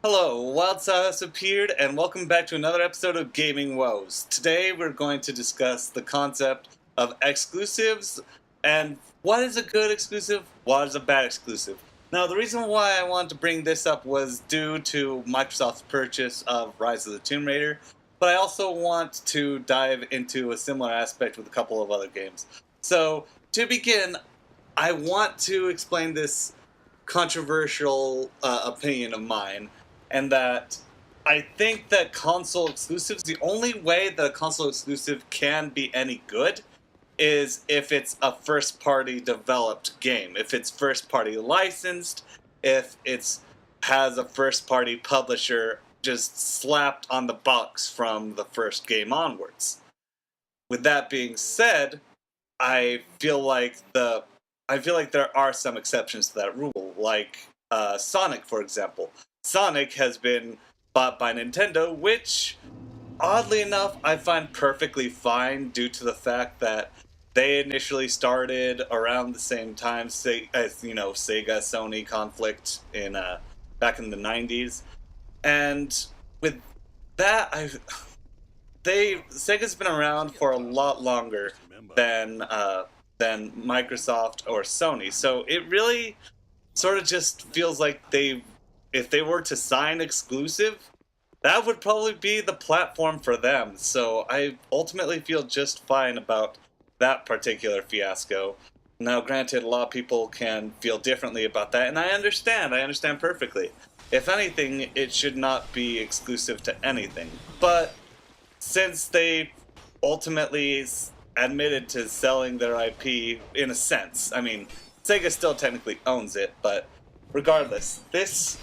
Hello, Wild Side has appeared, and welcome back to another episode of Gaming Woes. Today we're going to discuss the concept of exclusives and what is a good exclusive, what is a bad exclusive. Now, the reason why I wanted to bring this up was due to Microsoft's purchase of Rise of the Tomb Raider, but I also want to dive into a similar aspect with a couple of other games. So, to begin, I want to explain this controversial opinion of mine, and that I think that console exclusives, the only way that a console exclusive can be any good is if it's a first party developed game, if it's first party licensed, if it's has a first party publisher just slapped on the box from the first game onwards. With that being said, I feel like there are some exceptions to that rule, like Sonic, for example. Sonic has been bought by Nintendo, which, oddly enough, I find perfectly fine due to the fact that they initially started around the same time as Sega Sony conflict in back in the '90s, and with that, Sega's been around for a lot longer than than Microsoft or Sony. So it really sort of just feels like if they were to sign exclusive, that would probably be the platform for them. So I ultimately feel just fine about that particular fiasco. Now, granted, a lot of people can feel differently about that, and I understand. I understand perfectly. If anything, it should not be exclusive to anything. But since they ultimately admitted to selling their IP in a sense, I mean, Sega still technically owns it, but regardless, this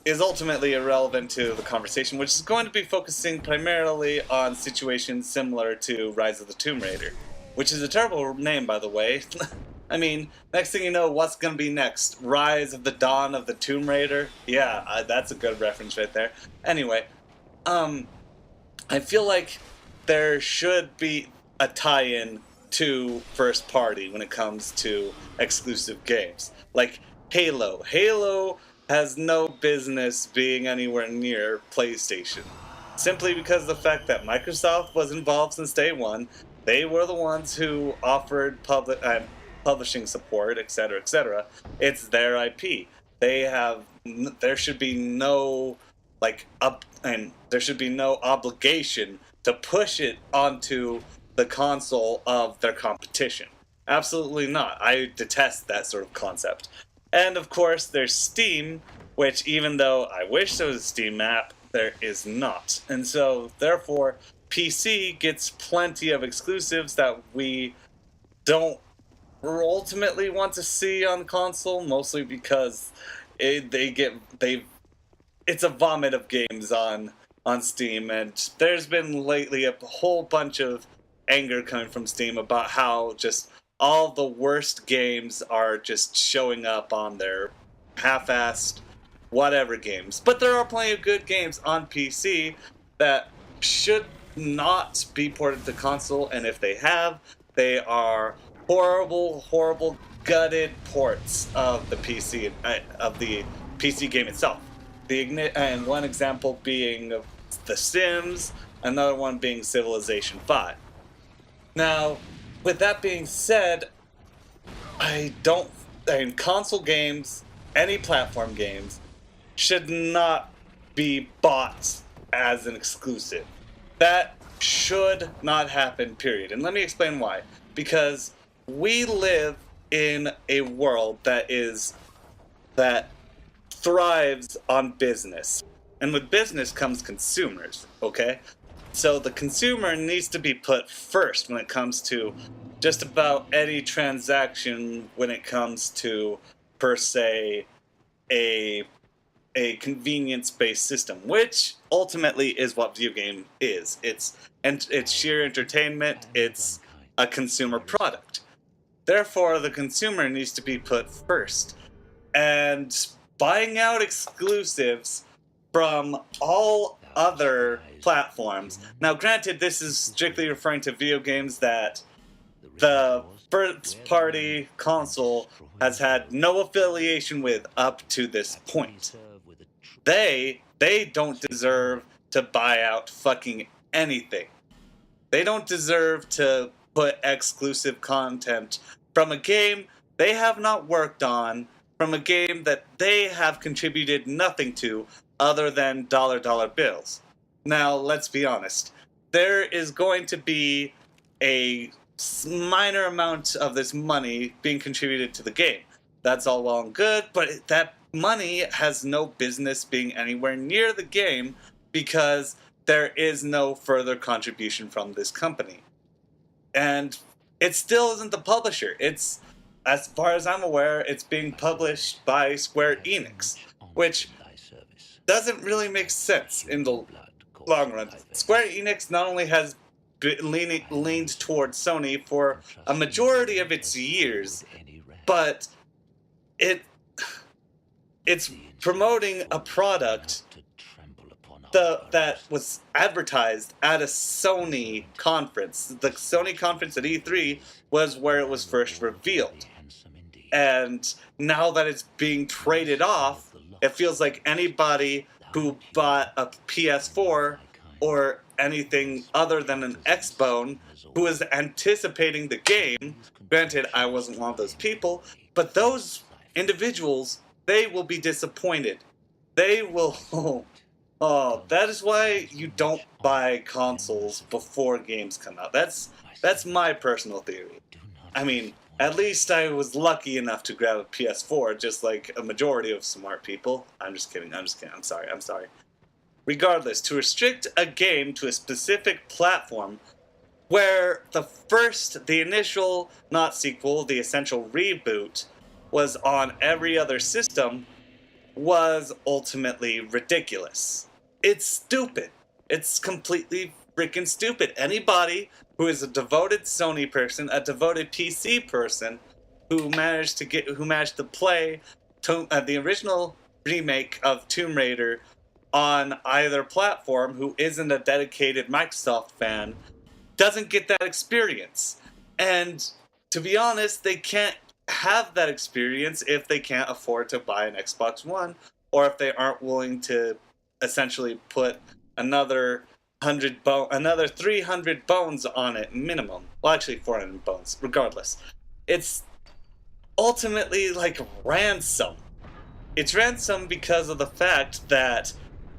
is ultimately irrelevant to the conversation, which is going to be focusing primarily on situations similar to Rise of the Tomb Raider, which is a terrible name, by the way. I mean, next thing you know, what's going to be next? Rise of the Dawn of the Tomb Raider? Yeah, that's a good reference right there. Anyway, I feel like there should be a tie-in to first party when it comes to exclusive games. Like Halo. Halo has no business being anywhere near PlayStation. Simply because of the fact that Microsoft was involved since day one. They were the ones who offered publishing support, etc., etc. It's their IP. There should be no there should be no obligation to push it onto the console of their competition. Absolutely not. I detest that sort of concept. And of course, there's Steam, which, even though I wish there was a Steam app, there is not. And so, therefore, PC gets plenty of exclusives that we don't ultimately want to see on console, mostly because it's a vomit of games on Steam, and there's been lately a whole bunch of anger coming from Steam about how just all the worst games are just showing up on their half-assed whatever games. But there are plenty of good games on PC that should not be ported to console, and if they have, they are horrible, horrible, gutted ports of the PC game itself. And one example being The Sims, another one being Civilization 5. Now, with that being said, console games, any platform games, should not be bought as an exclusive. That should not happen, period. And let me explain why. Because we live in a world that thrives on business. And with business comes consumers, okay? So the consumer needs to be put first when it comes to just about any transaction, when it comes to, per se, a convenience-based system, which ultimately is what video game is. It's sheer entertainment, it's a consumer product. Therefore, the consumer needs to be put first. And buying out exclusives from all other platforms. Now, granted, this is strictly referring to video games that the first-party console has had no affiliation with up to this point. they don't deserve to buy out fucking anything. They don't deserve to put exclusive content from a game they have not worked on, from a game that they have contributed nothing to other than dollar bills. Now, let's be honest. There is going to be a minor amount of this money being contributed to the game. That's all well and good, but that money has no business being anywhere near the game because there is no further contribution from this company. And it still isn't the publisher. It's, as far as I'm aware, it's being published by Square Enix, which doesn't really make sense in the long run. Square Enix not only has leaned towards Sony for a majority of its years, but it's promoting a product that was advertised at a Sony conference. The Sony conference at E3 was where it was first revealed. And now that it's being traded off, it feels like anybody who bought a PS4 or anything other than an Xbone who is anticipating the game, granted I wasn't one of those people, but those individuals, they will be disappointed. They will... Oh, that is why you don't buy consoles before games come out. That's my personal theory. I mean, at least I was lucky enough to grab a PS4, just like a majority of smart people. I'm just kidding. I'm sorry. Regardless, to restrict a game to a specific platform where the initial, not sequel, the essential reboot was on every other system was ultimately ridiculous. It's stupid. It's completely freaking stupid. Anybody who is a devoted Sony person, a devoted PC person, who managed to play the original remake of Tomb Raider on either platform, who isn't a dedicated Microsoft fan, doesn't get that experience. And to be honest, they can't have that experience if they can't afford to buy an Xbox One, or if they aren't willing to essentially put another 300 bones on it minimum. Well, actually 400 bones, regardless. It's ultimately like ransom. It's ransom because of the fact that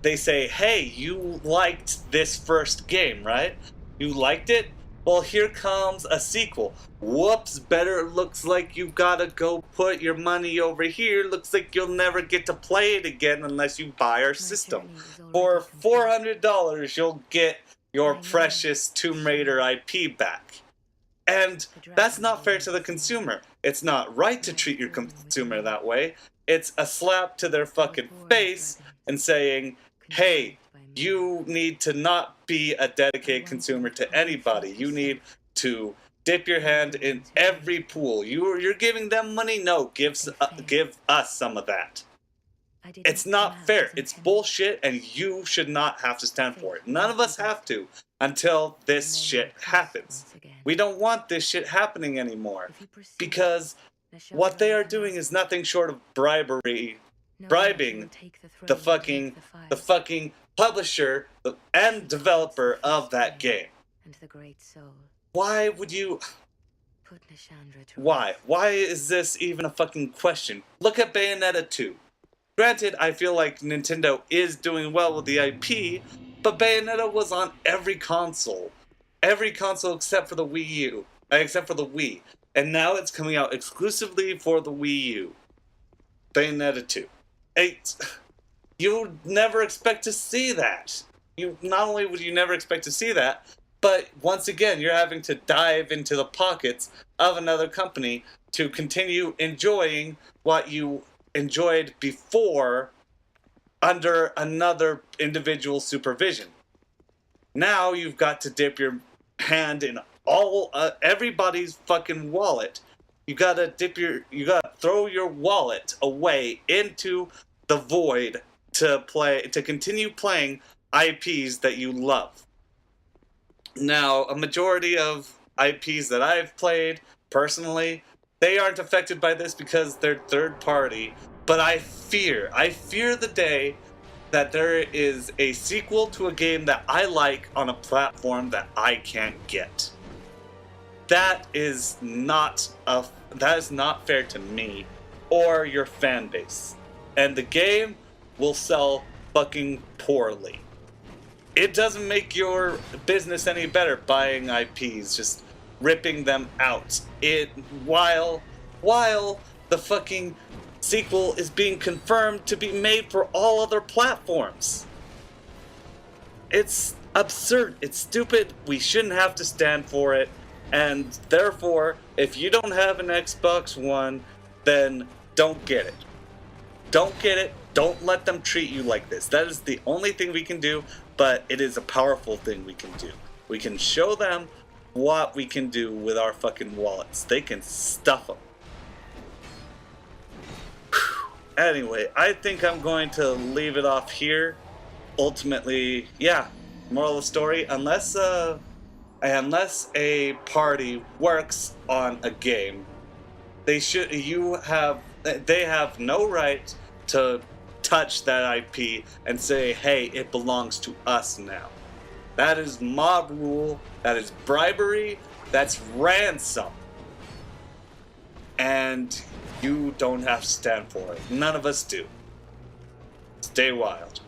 they say, hey, you liked this first game, right? You liked it? Well, here comes a sequel. Whoops, looks like you gotta go put your money over here. Looks like you'll never get to play it again unless you buy our system. For $400, you'll get your precious Tomb Raider IP back. And that's not fair to the consumer. It's not right to treat your consumer that way. It's a slap to their fucking face and saying, hey, you need to not be a dedicated consumer to anybody. You need to dip your hand in every pool. You're giving them money? No, give us some of that. It's not fair. It's bullshit, and you should not have to stand for it. None of us have to until this shit happens. We don't want this shit happening anymore because what they are doing is nothing short of bribing the fucking publisher and developer of that game. Why would you... Why? Why is this even a fucking question? Look at Bayonetta 2. Granted, I feel like Nintendo is doing well with the IP, but Bayonetta was on every console. Every console except for the Wii U. Except for the Wii. And now it's coming out exclusively for the Wii U. Bayonetta 2. You would never expect to see that. Not only would you never expect to see that, but once again, you're having to dive into the pockets of another company to continue enjoying what you enjoyed before under another individual supervision. Now you've got to dip your hand in everybody's fucking wallet. You gotta throw your wallet away into the void to continue playing IPs that you love. Now, a majority of IPs that I've played personally, they aren't affected by this because they're third party, but I fear the day that there is a sequel to a game that I like on a platform that I can't get. That is not fair to me or your fan base. And the game will sell fucking poorly. It doesn't make your business any better buying IPs, just ripping them out. While the fucking sequel is being confirmed to be made for all other platforms. It's absurd. It's stupid. We shouldn't have to stand for it. And therefore, if you don't have an Xbox One, then don't get it. Don't get it. Don't let them treat you like this. That is the only thing we can do, but it is a powerful thing we can do. We can show them what we can do with our fucking wallets. They can stuff them. Anyway, I think I'm going to leave it off here. Ultimately, yeah, moral of the story, unless a party works on a game, they have no right to touch that IP and say, hey, it belongs to us now. That is mob rule, that is bribery, that's ransom. And you don't have to stand for it. None of us do. Stay wild.